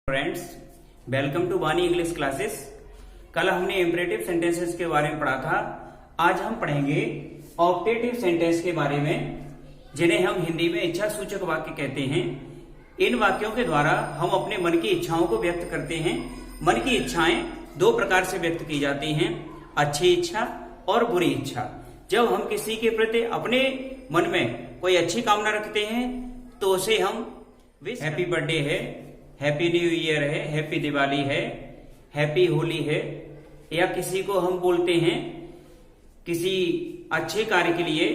Friends, welcome to वानी English classes. कल हमने इम्परेटिव सेंटेंसेस के बारे में पढ़ा था। आज हम पढ़ेंगे ऑप्टेटिव सेंटेंस के बारे में, जिन्हें हम हिंदी में इच्छा सूचक वाक्य कहते हैं। इन वाक्यों के द्वारा हम अपने मन की इच्छाओं को व्यक्त करते हैं। मन की इच्छाएं दो प्रकार से व्यक्त की जाती हैं, अच्छी इच्छा और बुरी इच्छा। जब हम किसी के प्रति अपने मन में कोई अच्छी कामना रखते हैं तो उसे हम हैप्पी बर्थडे है, हैप्पी न्यू ईयर है, हैप्पी दिवाली है, हैप्पी होली है, या किसी को हम बोलते हैं किसी अच्छे कार्य के लिए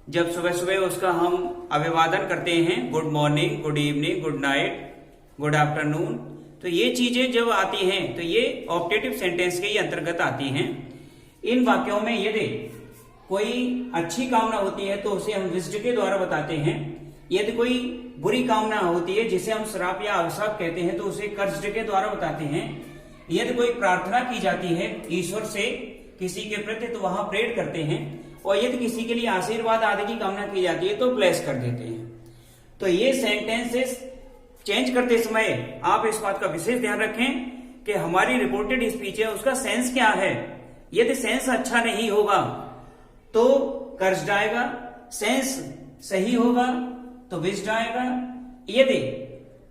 जब सुबह सुबह उसका हम अभिवादन करते हैं, good morning, good evening, good night, good afternoon. तो ये चीजें जब आती हैं तो ये ऑप्टेटिव सेंटेंस के ही अंतर्गत आती हैं। इन वाक्यों में यदि कोई अच्छी कामना होती है तो उसे हम विज्ड के द्वारा बताते हैं। यदि कोई बुरी कामना होती है जिसे हम श्राप या अभिशाप कहते हैं तो उसे कर्ज के द्वारा बताते हैं। यदि कोई प्रार्थना की जाती है ईश्वर से किसी के प्रति तो वहां प्रेयर करते हैं, और यदि किसी के लिए आशीर्वाद आदि की कामना की जाती है तो ब्लेस कर देते हैं। तो ये सेंटेंसेस चेंज करते समय आप इस बात का विशेष ध्यान रखें कि हमारी रिपोर्टेड स्पीच है उसका सेंस क्या है। यदि सेंस अच्छा नहीं होगा तो कर्ज आएगा, सेंस सही होगा तो विज्ड आएगा। यदि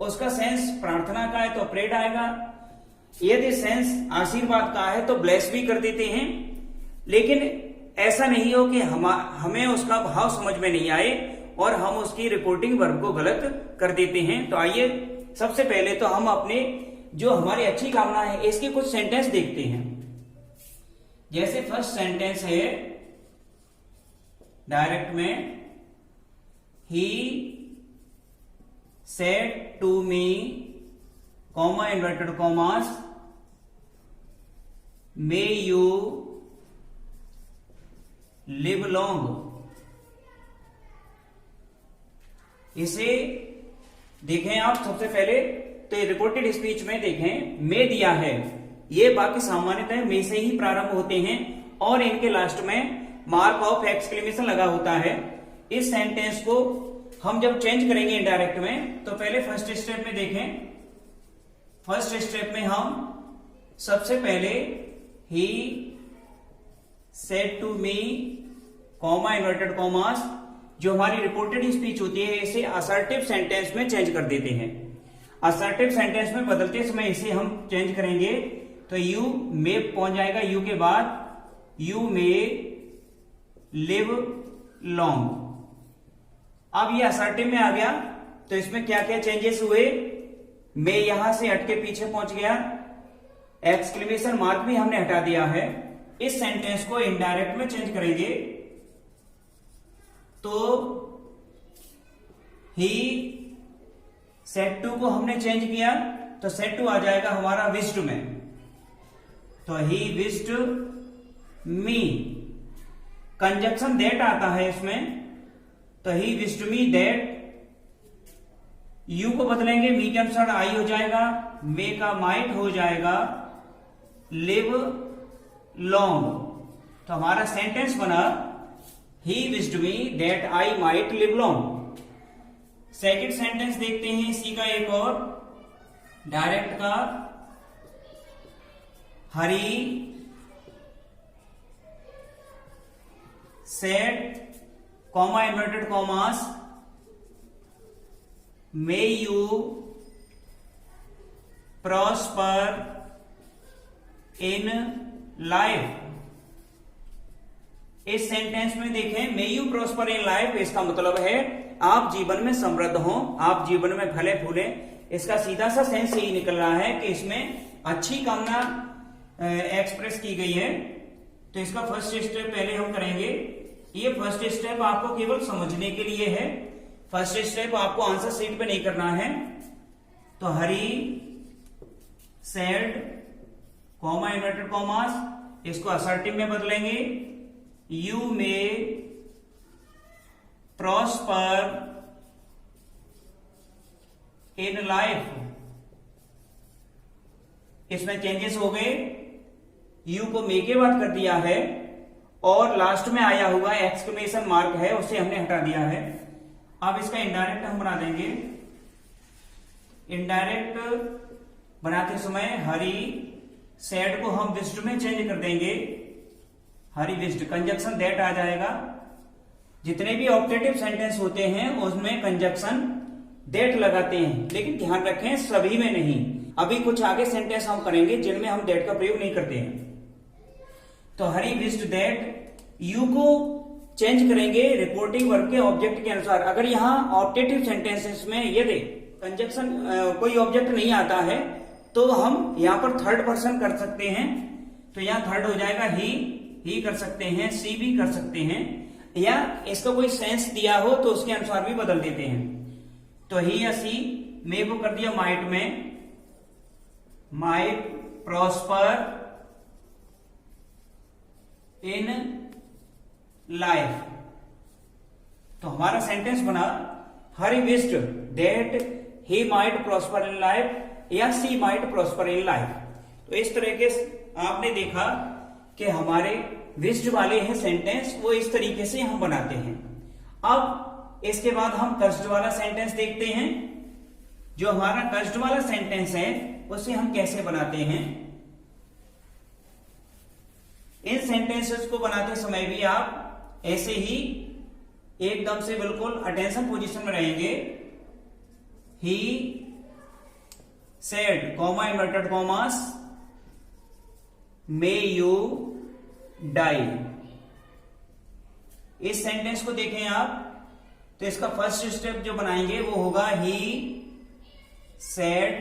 उसका सेंस प्रार्थना का है तो प्रेड आएगा। यदि सेंस आशीर्वाद का है तो ब्लेस भी कर देते हैं। लेकिन ऐसा नहीं हो कि हमें उसका भाव समझ में नहीं आए और हम उसकी रिपोर्टिंग वर्ब को गलत कर देते हैं। तो आइए सबसे पहले तो हम अपने जो हमारी अच्छी कामना है इसके कुछ सेंटेंस देखते हैं। जैसे फर्स्ट सेंटेंस है डायरेक्ट में, He said to me, comma inverted commas, may you live long। इसे देखें आप सबसे पहले तो ये रिपोर्टेड स्पीच में देखें मे दिया है। ये वाक्य सामान्यतः मे से ही प्रारंभ होते हैं और इनके लास्ट में मार्क ऑफ एक्सक्लेमेशन लगा होता है। इस सेंटेंस को हम जब चेंज करेंगे इनडायरेक्ट में तो पहले फर्स्ट स्टेप में देखें। फर्स्ट स्टेप में हम सबसे पहले he said to me, comma inverted commas, जो हमारी रिपोर्टेड स्पीच होती है इसे असर्टिव सेंटेंस में चेंज कर देते हैं। असर्टिव सेंटेंस में बदलते समय इसे हम चेंज करेंगे तो यू मे पहुंच जाएगा, यू के बाद यू मे लिव लॉन्ग। अब ये असर्टिव में आ गया तो इसमें क्या क्या चेंजेस हुए, मैं यहां से हट के पीछे पहुंच गया, एक्सक्लेमेशन मार्क भी हमने हटा दिया है। इस सेंटेंस को इनडायरेक्ट में चेंज करेंगे तो ही सेड टू को हमने चेंज किया तो सेड टू आ जाएगा हमारा विज्ड में। तो ही विज्ड मी, कंजक्शन दैट आता है इसमें, तो ही विज्ड मी दैट। यू को बदलेंगे, मी के अनुसार आई हो जाएगा, मे का माइट हो जाएगा लिव लॉन्ग। तो हमारा सेंटेंस बना he wished me that I might live long. Second sentence देखते हैं इसी का एक और डायरेक्ट का, Hari said, comma inverted commas, may you prosper in life. इस सेंटेंस में देखें may you prosper in life, इसका मतलब है आप जीवन में समृद्ध हो, आप जीवन में फले फूले। इसका सीधा सा सेंस यही निकल रहा है कि इसमें अच्छी कामना एक्सप्रेस की गई है। तो इसका फर्स्ट स्टेप पहले हम करेंगे। ये फर्स्ट स्टेप आपको केवल समझने के लिए है, फर्स्ट स्टेप आपको आंसर शीट पे नहीं करना है। तो हरी सेड, कॉमा इन्वर्टेड कॉमास, इसको असर्टिव में बदलेंगे, you may prosper in life. इसमें चेंजेस हो गए, यू को मे के बाद कर दिया है और लास्ट में आया हुआ एक्सक्लेमेशन मार्क है उसे हमने हटा दिया है। अब इसका इनडायरेक्ट हम बना देंगे। इनडायरेक्ट बनाते समय हरी सेड को हम विज्ड में चेंज कर देंगे, हरी विज्ड, कंजक्शन दैट आ जाएगा। जितने भी ऑप्टेटिव सेंटेंस होते हैं उसमें कंजक्शन दैट लगाते हैं, लेकिन ध्यान रखें सभी में नहीं। अभी कुछ आगे सेंटेंस हम करेंगे जिनमें हम दैट का प्रयोग नहीं करते हैं। तो हरी विज्ड दैट, यू को चेंज करेंगे रिपोर्टिंग वर्ब के ऑब्जेक्ट के अनुसार। अगर यहाँ ऑप्टेटिव सेंटेंसेस में यदि कंजक्शन कोई ऑब्जेक्ट नहीं आता है तो हम यहाँ पर थर्ड पर्सन कर सकते हैं। तो यहाँ थर्ड हो जाएगा ही कर सकते हैं, सी भी कर सकते हैं, या इसका कोई सेंस दिया हो तो उसके अनुसार भी बदल देते हैं। तो ही या सी, मे को कर दिया माइट में, माइट प्रॉस्पर इन लाइफ। तो हमारा सेंटेंस बना Hari wished that he might prosper in life या she might prosper in life. तो इस तरीके से आपने देखा कि हमारे विज्ड वाले हैं सेंटेंस, वो इस तरीके से हम बनाते हैं। अब इसके बाद हम कर्स्ड वाला सेंटेंस देखते हैं। जो हमारा कर्स्ड वाला सेंटेंस है उसे हम कैसे बनाते हैं। इन सेंटेंसेस को बनाते समय भी आप ऐसे ही एकदम से बिल्कुल अटेंशन पोजीशन में रहेंगे। He said, comma inverted commas, may you die. इस सेंटेंस को देखें आप तो इसका फर्स्ट स्टेप जो बनाएंगे वो होगा he said,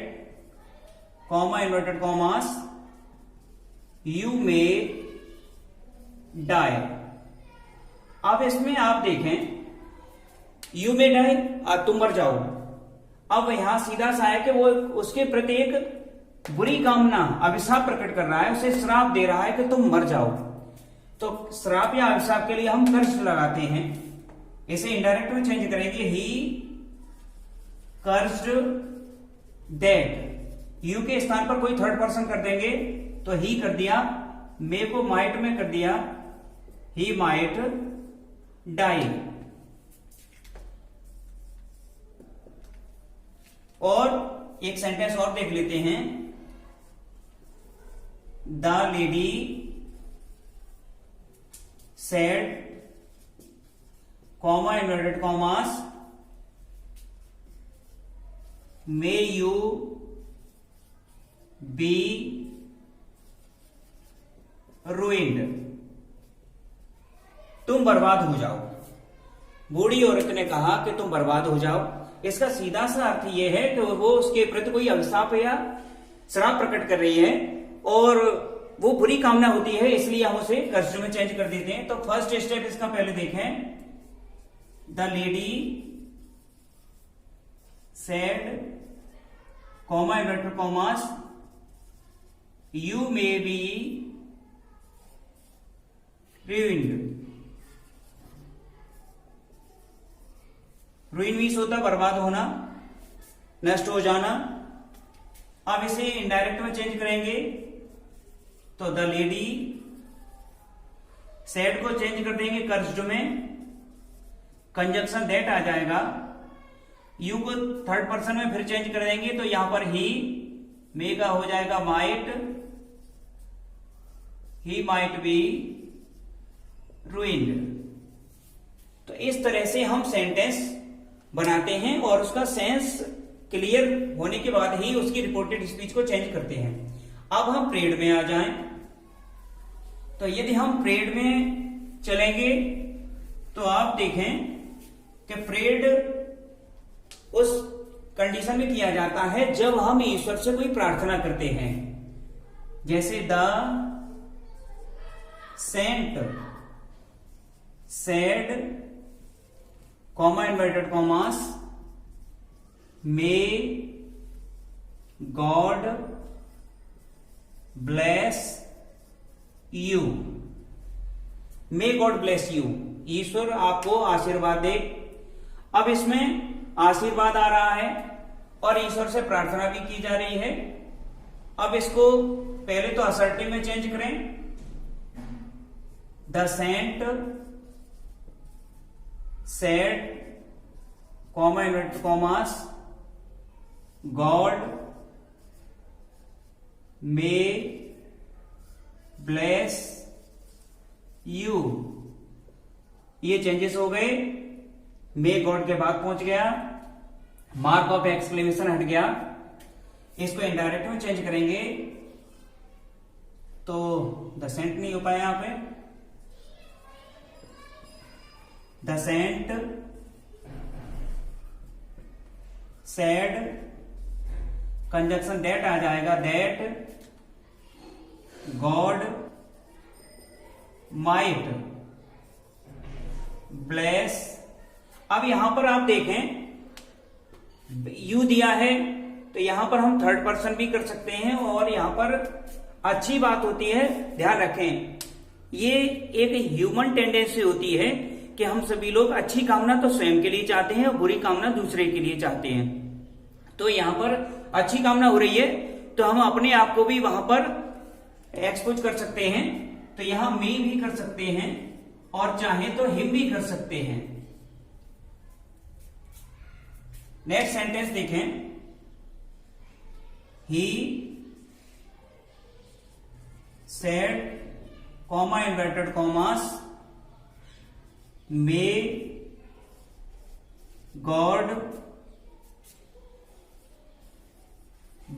comma inverted commas, you may die. अब इसमें आप देखें यू मे डाई, तुम मर जाओ। अब यहां सीधा सा है कि वो उसके प्रति एक बुरी कामना, अभिशाप प्रकट कर रहा है, उसे श्राप दे रहा है कि तुम मर जाओ। तो श्राप या अभिशाप के लिए हम कर्स्ड लगाते हैं। इसे इनडायरेक्ट में चेंज करेंगे, ही कर्स्ड दैट। यू के स्थान पर कोई थर्ड पर्सन कर देंगे तो ही कर दिया, मे को माइट में कर दिया, ही माइट डाई। और एक सेंटेंस और देख लेते हैं। The lady said, comma inverted commas, may you be ruined। तुम बर्बाद हो जाओ। बूढ़ी औरत ने कहा कि तुम बर्बाद हो जाओ। इसका सीधा सा अर्थ यह है कि वो उसके प्रति कोई अभिशाप या श्राप प्रकट कर रही है और वो बुरी कामना होती है, इसलिए हम उसे कर्स्ड में चेंज कर देते हैं। तो फर्स्ट स्टेप इसका पहले देखें, the lady said, comma inverted commas, you may be ruined। ruin means होता बर्बाद होना, नष्ट हो जाना। अब इसे इनडायरेक्ट में चेंज करेंगे तो द लेडी सेड को चेंज कर देंगे कर्स्ड में, कंजक्शन दैट आ जाएगा। यू को थर्ड पर्सन में फिर चेंज कर देंगे तो यहां पर ही, मे का हो जाएगा might, he might be ruined। तो इस तरह से हम सेंटेंस बनाते हैं और उसका सेंस क्लियर होने के बाद ही उसकी रिपोर्टेड स्पीच को चेंज करते हैं। अब हम प्रेड में आ जाएं। तो यदि हम प्रेड में चलेंगे तो आप देखें कि प्रेड उस कंडीशन में किया जाता है जब हम ईश्वर से कोई प्रार्थना करते हैं। जैसे the saint said, comma inverted commas, may God bless you. May God bless you, ईश्वर आपको आशीर्वाद दे। अब इसमें आशीर्वाद आ रहा है और ईश्वर से प्रार्थना भी की जा रही है। अब इसको पहले तो असर्टिव में चेंज करें, the saint said, comma inverted commas, God may bless you, ये चेंजेस हो गए। मे गॉड के बाद पहुंच गया, मार्क ऑफ एक्सक्लेमेशन हट गया। इसको इनडायरेक्ट में चेंज करेंगे तो द सेंट नहीं हो पाया यहां पे, the saint said, conjunction that आ जाएगा, दैट गॉड माइट ब्लेस। अब यहां पर आप देखें यू दिया है तो यहां पर हम थर्ड पर्सन भी कर सकते हैं, और यहां पर अच्छी बात होती है, ध्यान रखें, ये एक ह्यूमन टेंडेंसी होती है कि हम सभी लोग अच्छी कामना तो स्वयं के लिए चाहते हैं और बुरी कामना दूसरे के लिए चाहते हैं। तो यहां पर अच्छी कामना हो रही है तो हम अपने आप को भी वहां पर एक्सपोज कर सकते हैं, तो यहां मे भी कर सकते हैं और चाहे तो हिम भी कर सकते हैं। नेक्स्ट सेंटेंस देखें, he said comma inverted commas may God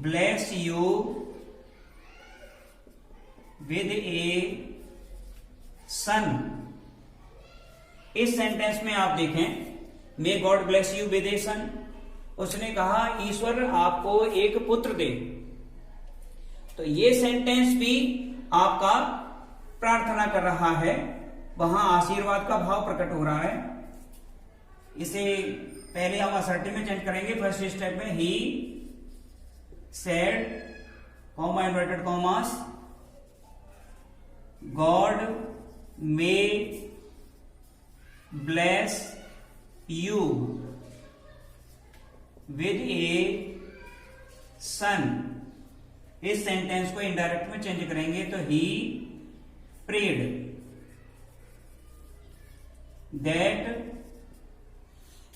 bless you with a son. इस सेंटेंस में आप देखें, may God bless you with a son, उसने कहा ईश्वर आपको एक पुत्र दे। तो ये सेंटेंस भी आपका प्रार्थना कर रहा है, वहां आशीर्वाद का भाव प्रकट हो रहा है। इसे पहले हम असर्टिव में चेंज करेंगे। फर्स्ट स्टेप में he said comma inverted commas God may bless you with a son. इस सेंटेंस को इनडायरेक्ट में चेंज करेंगे तो ही प्रेड दैट।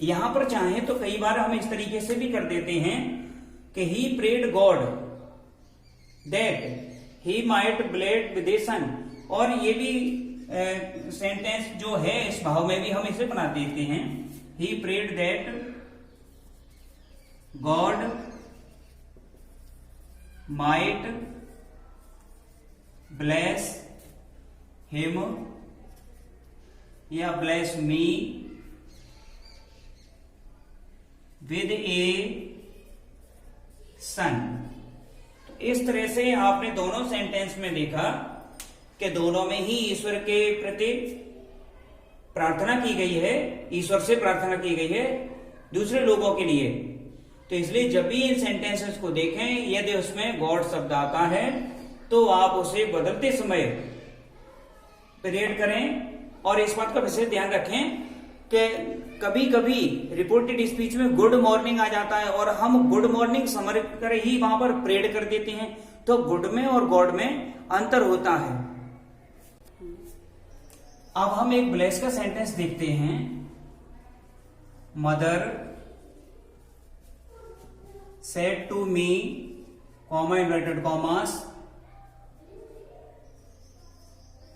यहां पर चाहे तो कई बार हम इस तरीके से भी कर देते हैं कि he prayed God that he might bless with a son, और ये भी सेंटेंस जो है इस भाव में भी हम इसे बना देते हैं, he prayed that God might bless him या bless me with a son. तो इस तरह से आपने दोनों सेंटेंस में देखा कि दोनों में ही ईश्वर के प्रति प्रार्थना की गई है, ईश्वर से प्रार्थना की गई है दूसरे लोगों के लिए। तो इसलिए जब भी इन सेंटेंसेस को देखें, यदि उसमें गॉड शब्द आता है तो आप उसे बदलते समय पीरियड करें, और इस बात का विशेष ध्यान रखें कि कभी कभी रिपोर्टेड स्पीच में गुड मॉर्निंग आ जाता है और हम गुड मॉर्निंग समझ कर ही वहां पर प्रेड कर देते हैं, तो गुड में और गॉड में अंतर होता है। अब हम एक ब्लेस का सेंटेंस देखते हैं। Mother said to me comma inverted commas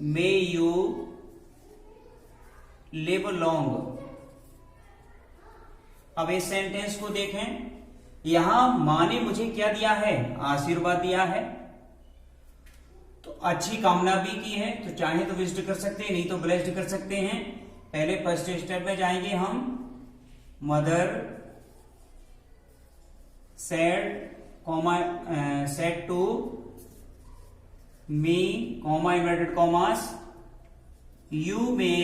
may you live long. अब इस सेंटेंस को देखें, यहां मां ने मुझे क्या दिया है, आशीर्वाद दिया है, तो अच्छी कामना भी की है, तो चाहे तो विजिट कर सकते हैं, नहीं तो ब्लेस्ड कर सकते हैं। पहले फर्स्ट स्टेप में जाएंगे हम, mother said comma said to me comma inverted commas you may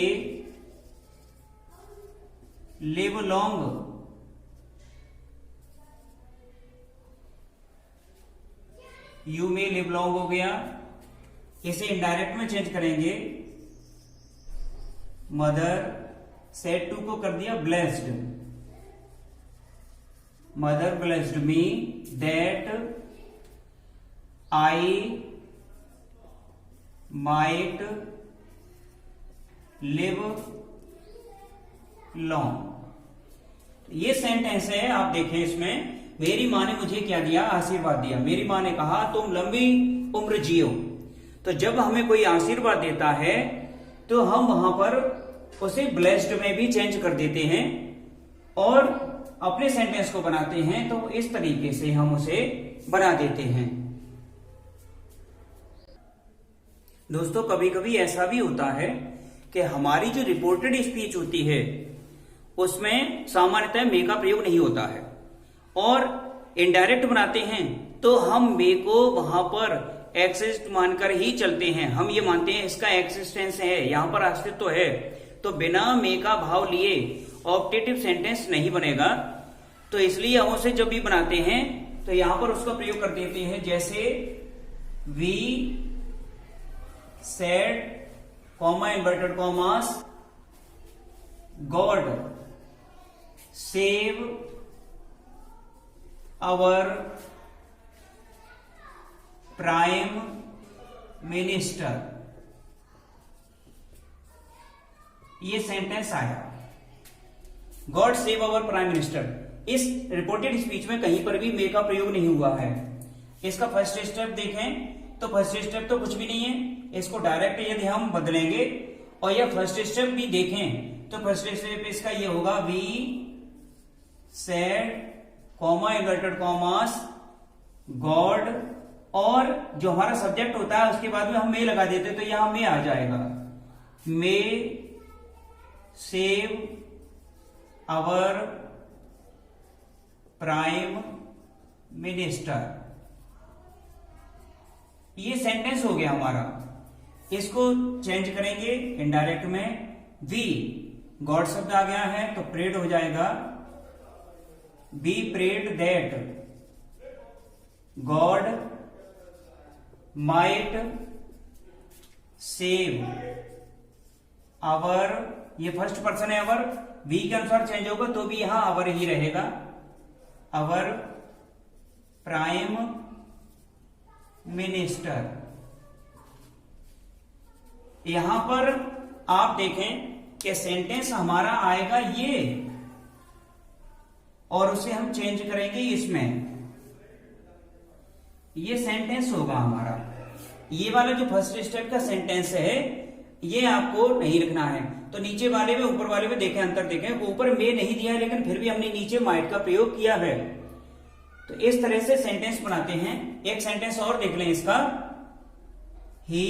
live long. You may live long हो गया। इसे इनडायरेक्ट में चेंज करेंगे, मदर सेड टू को कर दिया blessed, mother blessed me that I might live long. ये sentence है, आप देखें इसमें मेरी माँ ने मुझे क्या दिया, आशीर्वाद दिया। मेरी माँ ने कहा तुम लंबी उम्र जियो। तो जब हमें कोई आशीर्वाद देता है तो हम वहां पर उसे ब्लेस्ड में भी चेंज कर देते हैं और अपने सेंटेंस को बनाते हैं। तो इस तरीके से हम उसे बना देते हैं। दोस्तों कभी कभी ऐसा भी होता है कि हमारी जो रिपोर्टेड स्पीच होती है उसमें सामान्यतः मे का प्रयोग नहीं होता है और इनडायरेक्ट बनाते हैं तो हम मे को वहां पर एक्सिस्ट मानकर ही चलते हैं। हम ये मानते हैं इसका एक्सिस्टेंस है, यहां पर अस्तित्व है, तो बिना मे का भाव लिए ऑप्टेटिव सेंटेंस नहीं बनेगा। तो इसलिए हम उसे जब भी बनाते हैं तो यहां पर उसका प्रयोग कर देते हैं, जैसे we said comma inverted commas God save our prime minister. ये सेंटेंस आया God save our prime minister. इस रिपोर्टेड स्पीच में कहीं पर भी मे का प्रयोग नहीं हुआ है। इसका फर्स्ट स्टेप देखें तो फर्स्ट स्टेप तो कुछ भी नहीं है, इसको डायरेक्ट यदि हम बदलेंगे और यह फर्स्ट स्टेप भी देखें तो फर्स्ट स्टेप इसका ये होगा we said comma inverted commas God, और जो हमारा सब्जेक्ट होता है उसके बाद में हम मे लगा देते तो यहां मे आ जाएगा, मे सेव आवर प्राइम मिनिस्टर। ये सेंटेंस हो गया हमारा। इसको चेंज करेंगे इनडायरेक्ट में, वी गॉड शब्द आ गया है तो प्रेड हो जाएगा, we prayed that God might save our, ये फर्स्ट पर्सन है अवर, वी के अनुसार चेंज होगा तो भी यहां अवर ही रहेगा, अवर प्राइम मिनिस्टर। यहां पर आप देखें कि सेंटेंस हमारा आएगा ये और उसे हम चेंज करेंगे इसमें, ये सेंटेंस होगा हमारा। ये वाला जो फर्स्ट स्टेप का सेंटेंस है ये आपको नहीं लिखना है। तो नीचे वाले में ऊपर वाले में देखें, अंतर देखें, ऊपर में नहीं दिया है लेकिन फिर भी हमने नीचे माइट का प्रयोग किया है। तो इस तरह से सेंटेंस बनाते हैं। एक सेंटेंस और देख लें इसका, he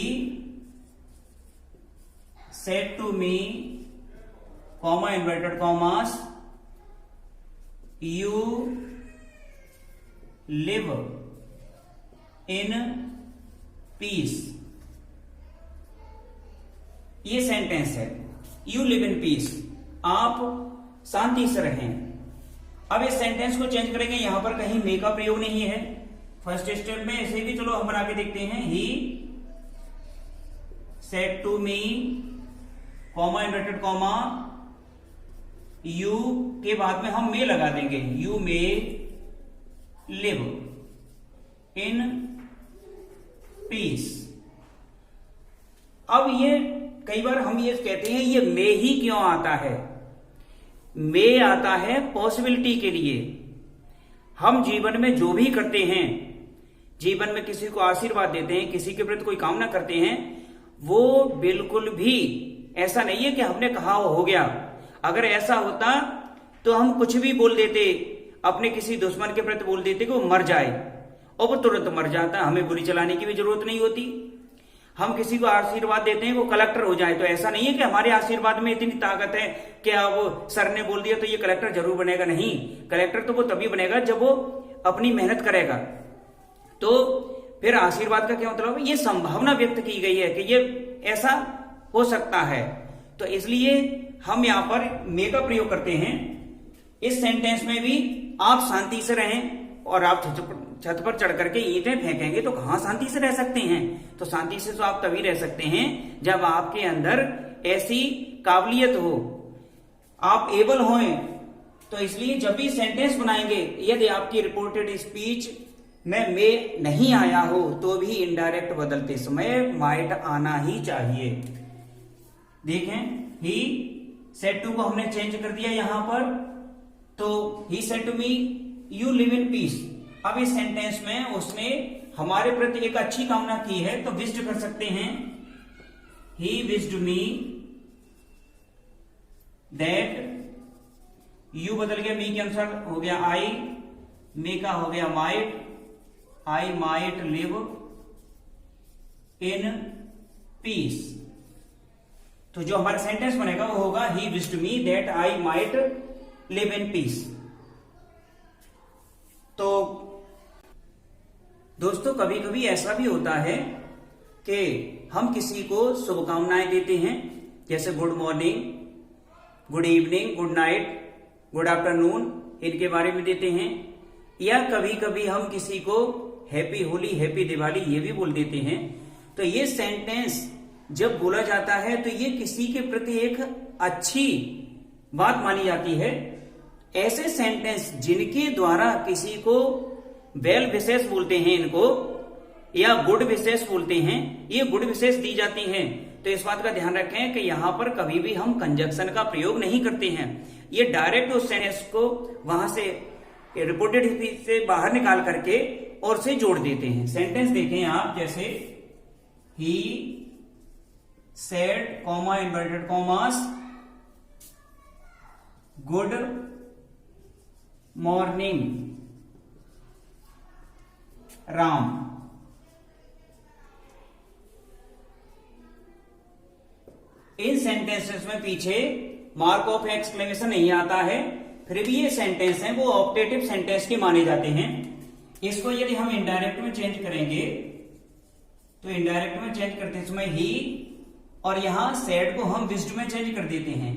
said to me comma inverted commas you live in peace. ये सेंटेंस है, यू लिव इन पीस, आप शांति से रहें। अब इस सेंटेंस को चेंज करेंगे, यहां पर कहीं मे का प्रयोग नहीं है। फर्स्ट स्टेप में ऐसे भी चलो हम बना के देखते हैं, he said to me comma inverted comma you के बाद में हम मे लगा देंगे, you may live in peace. अब ये कई बार हम ये कहते हैं ये मे ही क्यों आता है? मे आता है पॉसिबिलिटी के लिए। हम जीवन में जो भी करते हैं, जीवन में किसी को आशीर्वाद देते हैं, किसी के प्रति कोई कामना करते हैं, वो बिल्कुल भी ऐसा नहीं है कि हमने कहा हो गया। अगर ऐसा होता तो हम कुछ भी बोल देते, अपने किसी दुश्मन के प्रति बोल देते कि वो मर जाए और वो तुरंत मर जाता, हमें गोली चलाने की भी जरूरत नहीं होती। हम किसी को आशीर्वाद देते हैं वो कलेक्टर हो जाए, तो ऐसा नहीं है कि हमारे आशीर्वाद में इतनी ताकत है कि अब सर ने बोल दिया तो ये कलेक्टर जरूर बनेगा। नहीं, कलेक्टर तो वो तभी बनेगा जब वो अपनी मेहनत करेगा। तो फिर आशीर्वाद का क्या मतलब है? ये संभावना व्यक्त की गई है कि ये ऐसा हो सकता है। तो इसलिए हम यहां पर मे का प्रयोग करते हैं। इस सेंटेंस में भी आप शांति से रहें, और आप छत पर चढ़ करके ईंटें फेंकेंगे तो कहां शांति से रह सकते हैं? तो शांति से तो आप तभी रह सकते हैं जब आपके अंदर ऐसी काबिलियत हो, आप एबल हों। तो इसलिए जब भी सेंटेंस बनाएंगे, यदि आपकी रिपोर्टेड स्पीच में मे नहीं आया हो तो भी इनडायरेक्ट बदलते समय माइट आना ही चाहिए। देखें, ही सेड टू को हमने चेंज कर दिया यहां पर, तो he said to me you live in peace. अब इस सेंटेंस में उसने हमारे प्रति एक अच्छी कामना की है, तो विश्ड कर सकते हैं he wished me that, you बदल गया मी के अनुसार हो गया आई, मे का हो गया might, I might live in piece. तो जो हमारा सेंटेंस बनेगा वो होगा ही wished me that I might live in piece. तो दोस्तों कभी कभी ऐसा भी होता है कि हम किसी को शुभकामनाएं देते हैं, जैसे good morning, good evening, good night, good afternoon, इनके बारे में देते हैं। या कभी कभी हम किसी को हैप्पी होली, हैप्पी दिवाली ये भी बोल देते हैं। तो ये सेंटेंस जब बोला जाता है तो ये किसी के प्रति एक अच्छी बात मानी जाती है। ऐसे सेंटेंस जिनके द्वारा किसी को वेल विशेष बोलते हैं इनको, या गुड विशेष बोलते हैं, ये गुड विशेष दी जाती हैं। तो इस बात का ध्यान रखें कि यहां पर कभी भी हम कंजक्शन का प्रयोग नहीं करते हैं। ये डायरेक्ट उस सेंटेंस को वहां से रिपोर्टेड स्पीच से बाहर निकाल करके और से जोड़ देते हैं। सेंटेंस देखें आप, जैसे ही said comma inverted commas good morning Ram. इन सेंटेंसेस में पीछे मार्क ऑफ एक्सक्लेमेशन नहीं आता है, फिर भी ये सेंटेंस हैं वो ऑप्टेटिव सेंटेंस के माने जाते हैं। इसको यदि हम इनडायरेक्ट में चेंज करेंगे तो इनडायरेक्ट में चेंज करते समय ही, और यहां सेड को हम विश्ड में चेंज कर देते हैं,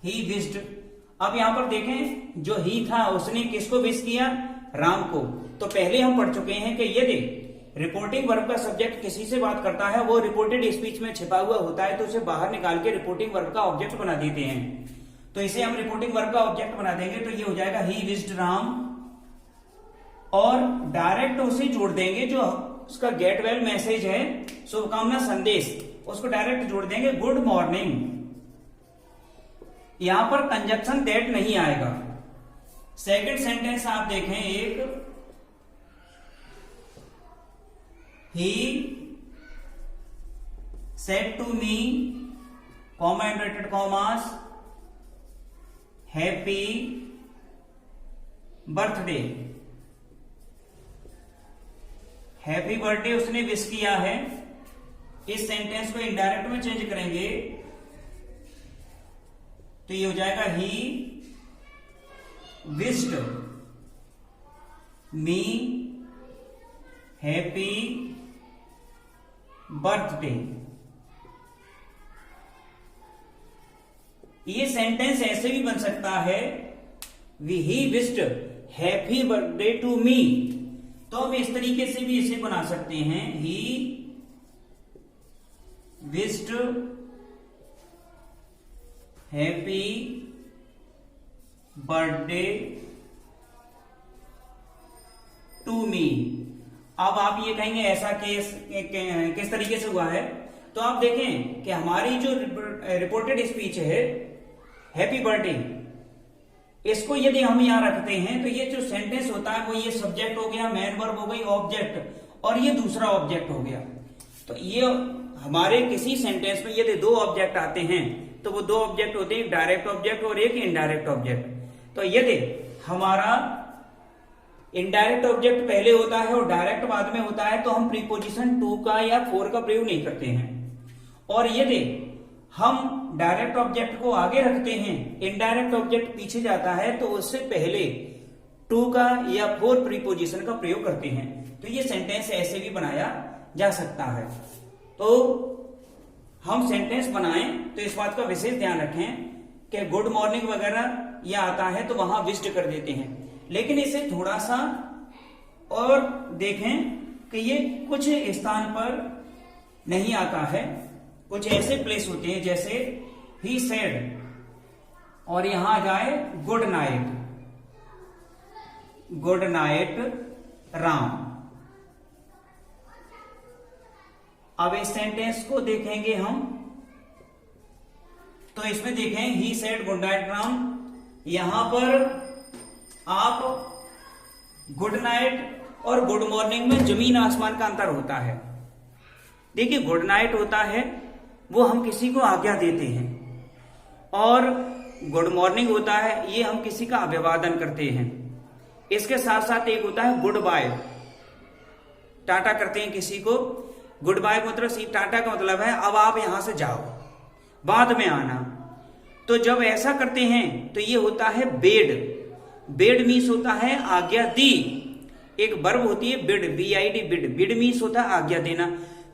ही विश्ड। अब यहां पर देखें जो ही था उसने किसको विश किया, राम को। तो पहले हम पढ़ चुके हैं कि यदि रिपोर्टिंग वर्ब का सब्जेक्ट किसी से बात करता है, वो रिपोर्टेड स्पीच में छिपा हुआ होता है, तो उसे बाहर निकाल के रिपोर्टिंग वर्ब का ऑब्जेक्ट बना देते हैं। तो इसे हम रिपोर्टिंग वर्ब का ऑब्जेक्ट बना देंगे तो ये हो जाएगा ही विश्ड राम, और डायरेक्ट उसे जोड़ देंगे जो उसका गेट वेल मैसेज है, शुभकामना संदेश, उसको डायरेक्ट जोड़ देंगे गुड मॉर्निंग। यहां पर कंजक्शन दैट नहीं आएगा। सेकंड सेंटेंस आप देखें, एक he said to me comma inverted commas happy birthday। Happy birthday उसने विश किया है। इस सेंटेंस को इनडायरेक्ट में चेंज करेंगे तो ये हो जाएगा he wished me happy birthday. ये सेंटेंस ऐसे भी बन सकता है, he wished happy birthday to me. तो हम इस तरीके से भी इसे बना सकते हैं, he wished happy birthday to me. अब आप ये कहेंगे ऐसा केस किस तरीके से हुआ है, तो आप देखें कि हमारी जो रिपोर्टेड स्पीच है हैप्पी बर्थडे, इसको यदि हम यहां रखते हैं तो ये जो सेंटेंस होता है वो ये सब्जेक्ट हो गया, मेन वर्ब हो गई, ऑब्जेक्ट, और ये दूसरा ऑब्जेक्ट हो गया। तो ये हमारे किसी सेंटेंस में यदि दो ऑब्जेक्ट आते हैं तो वो दो ऑब्जेक्ट होते हैं, एक डायरेक्ट ऑब्जेक्ट और एक इनडायरेक्ट ऑब्जेक्ट। तो यदि हमारा इनडायरेक्ट ऑब्जेक्ट पहले होता है और डायरेक्ट बाद में होता है तो हम प्रीपोजिशन टू का या फोर का प्रयोग नहीं करते हैं। और यदि हम डायरेक्ट ऑब्जेक्ट को आगे रखते हैं, इनडायरेक्ट ऑब्जेक्ट पीछे जाता है, तो उससे पहले टू का या फोर प्रीपोजिशन का प्रयोग करते हैं। तो ये सेंटेंस ऐसे भी बनाया जा सकता है। तो हम सेंटेंस बनाएं तो इस बात का विशेष ध्यान रखें कि गुड मॉर्निंग वगैरह या आता है तो वहां विश्ड कर देते हैं, लेकिन इसे थोड़ा सा और देखें कि ये कुछ स्थान पर नहीं आता है। कुछ ऐसे प्लेस होते हैं जैसे ही सेड और यहां आ जाए good night, good night Ram. अब इस सेंटेंस को देखेंगे हम, तो इसमें देखें he said good night Ram, यहां पर आप गुड नाइट और गुड मॉर्निंग में जमीन आसमान का अंतर होता है। देखिए, गुड नाइट होता है वो हम किसी को आज्ञा देते हैं, और गुड मॉर्निंग होता है ये हम किसी का अभिवादन करते हैं। इसके साथ साथ एक होता है गुड बाय, टाटा करते हैं किसी को। गुड बाय मतलब टाटा का मतलब है अब आप यहां से जाओ, बाद में आना। तो जब ऐसा करते हैं तो ये होता है बेड। बेड मीन्स होता है आज्ञा दी। एक वर्ब होती है bid, BID bid. Bid means होता है आज्ञा देना।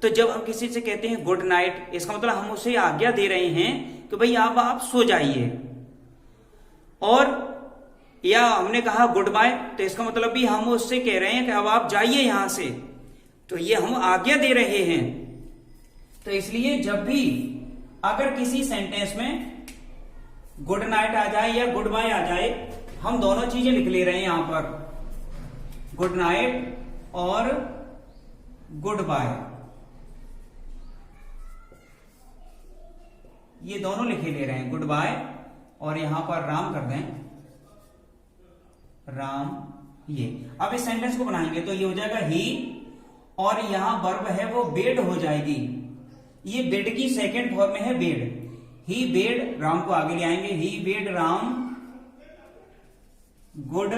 तो जब हम किसी से कहते हैं गुड नाइट, इसका मतलब हम उसे आज्ञा दे रहे हैं कि भाई अब आप सो जाइए। और या हमने कहा गुड बाय, तो इसका मतलब भी हम उससे कह रहे हैं कि अब आप जाइए यहां से। तो ये हम आज्ञा दे रहे हैं। तो इसलिए जब भी अगर किसी सेंटेंस में गुड नाइट आ जाए या गुड बाय आ जाए, हम दोनों चीजें लिख ले रहे हैं यहां पर, गुड नाइट और गुड बाय, ये दोनों लिखे ले रहे हैं, गुड बाय और यहां पर राम कर दें, राम। ये अब इस सेंटेंस को बनाएंगे तो ये हो जाएगा ही, और यहां वर्ब है वो बेड हो जाएगी। ये बेड की सेकंड फॉर्म में है बेड। ही बेड, राम को आगे ले आएंगे, ही बेड राम गुड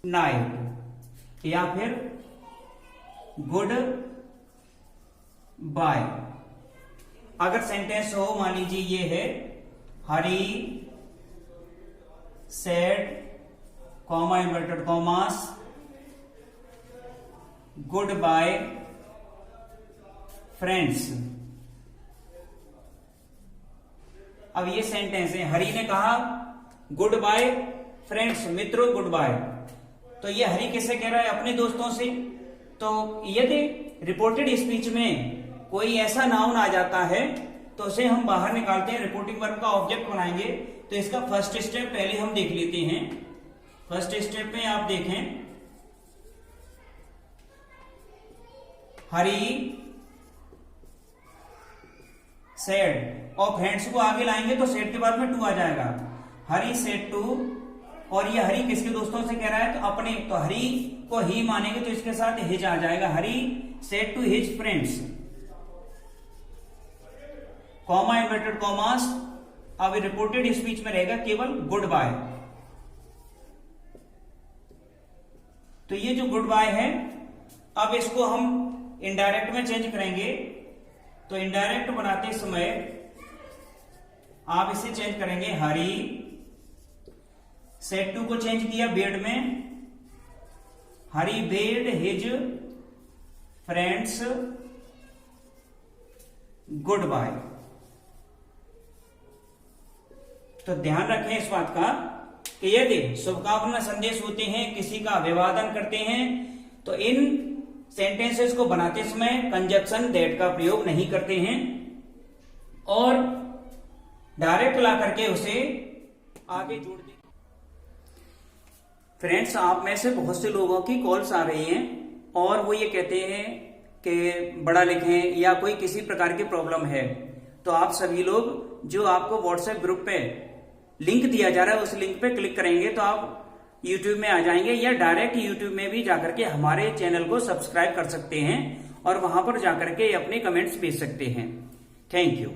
नाइट, या फिर गुड बाय। अगर सेंटेंस हो, मान लीजिए ये है, Hari said comma inverted commas goodbye friends. अब ये सेंटेंस है, हरी ने कहा गुड बाय फ्रेंड्स, मित्रों गुड बाय। तो ये हरी किससे कह रहा है? अपने दोस्तों से। तो यदि रिपोर्टेड स्पीच में कोई ऐसा नाउन आ जाता है तो उसे हम बाहर निकालते हैं, रिपोर्टिंग वर्ब का ऑब्जेक्ट बनाएंगे। तो इसका फर्स्ट स्टेप पहले हम देख लेते हैं। फर्स्ट स्टेप में आप देखें, हरी सेड, और फ्रेंड्स को आगे लाएंगे तो सेड के बाद में टू आ जाएगा, हरी सेड टू। और ये हरी किसके दोस्तों से कह रहा है? तो अपने। तो हरी को ही मानेंगे तो इसके साथ हिज आ जाएगा, Hari said to his friends, comma inverted commas. अब रिपोर्टेड स्पीच में रहेगा केवल गुड बाय। तो ये जो गुड बाय है, अब इसको हम इनडायरेक्ट में चेंज करेंगे। तो इनडायरेक्ट बनाते समय आप इसे चेंज करेंगे, हरी सेड टू को चेंज किया बेड में, Hari bade his friends goodbye. तो ध्यान रखें इस बात का कि यदि शुभकामना संदेश होते हैं, किसी का अभिवादन करते हैं, तो इन सेंटेंसेस को बनाते समय कंजक्शन दैट का प्रयोग नहीं करते हैं, और डायरेक्ट ला करके उसे आगे जोड़ दें। फ्रेंड्स, आप में से बहुत से लोगों की कॉल्स आ रही हैं और वो ये कहते हैं कि बड़ा लिखें या कोई किसी प्रकार की प्रॉब्लम है। तो आप सभी लोग जो आपको व्हाट्सएप ग्रुप पे लिंक दिया जा रहा है उस लिंक पे क्लिक करेंगे तो आप YouTube में आ जाएंगे, या डायरेक्ट YouTube में भी जाकर के हमारे चैनल को सब्सक्राइब कर सकते हैं और वहां पर जाकर के अपने कमेंट्स भेज सकते हैं। Thank you.